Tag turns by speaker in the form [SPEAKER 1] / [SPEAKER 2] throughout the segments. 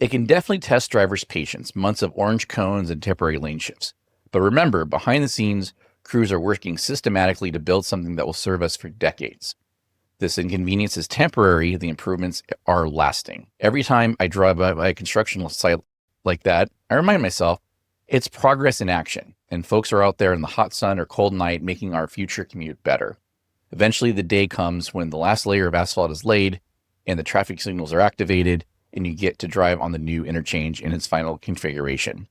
[SPEAKER 1] It can definitely test drivers' patience, months of orange cones and temporary lane shifts. But remember, behind the scenes, crews are working systematically to build something that will serve us for decades. This inconvenience is temporary, the improvements are lasting. Every time I drive by a construction site like that, I remind myself it's progress in action, and folks are out there in the hot sun or cold night making our future commute better. Eventually, the day comes when the last layer of asphalt is laid and the traffic signals are activated, and you get to drive on the new interchange in its final configuration.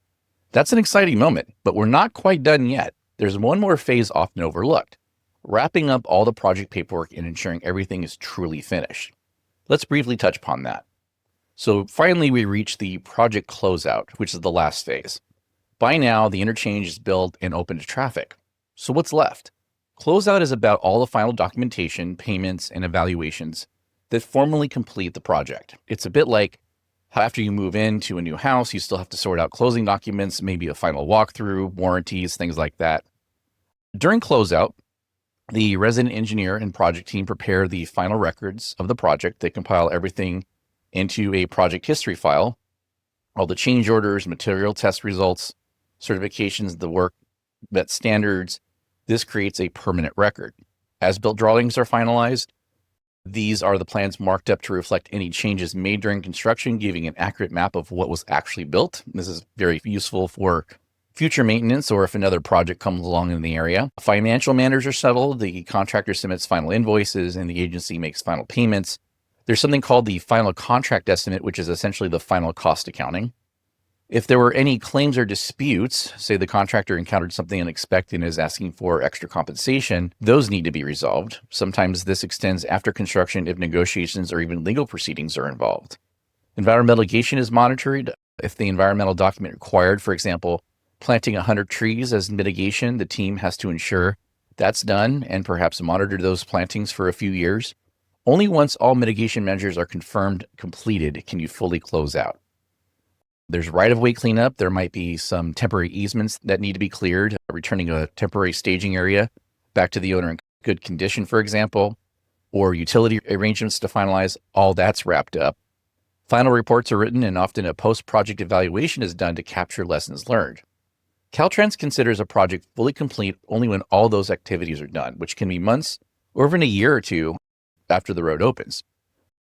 [SPEAKER 1] That's an exciting moment, but we're not quite done yet. There's one more phase often overlooked: wrapping up all the project paperwork and ensuring everything is truly finished. Let's briefly touch upon that. So finally, we reach the project closeout, which is the last phase. By now, the interchange is built and open to traffic. So what's left? Closeout is about all the final documentation, payments, and evaluations that formally complete the project. It's a bit like how after you move into a new house, you still have to sort out closing documents, maybe a final walkthrough, warranties, things like that. During closeout, the resident engineer and project team prepare the final records of the project. They compile everything into a project history file, all the change orders, material test results, certifications, the work met standards. This creates a permanent record. As-built drawings are finalized. These are the plans marked up to reflect any changes made during construction, giving an accurate map of what was actually built. This is very useful for future maintenance or if another project comes along in the area. Financial matters are settled. The contractor submits final invoices and the agency makes final payments. There's something called the final contract estimate, which is essentially the final cost accounting. If there were any claims or disputes, say the contractor encountered something unexpected and is asking for extra compensation, those need to be resolved. Sometimes this extends after construction if negotiations or even legal proceedings are involved. Environmental mitigation is monitored. If the environmental document required, for example, planting 100 trees as mitigation, the team has to ensure that's done and perhaps monitor those plantings for a few years. Only once all mitigation measures are confirmed completed can you fully close out. There's right-of-way cleanup. There might be some temporary easements that need to be cleared, returning a temporary staging area back to the owner in good condition, for example, or utility arrangements to finalize. All that's wrapped up. Final reports are written, and often a post-project evaluation is done to capture lessons learned. Caltrans considers a project fully complete only when all those activities are done, which can be months or even a year or two after the road opens.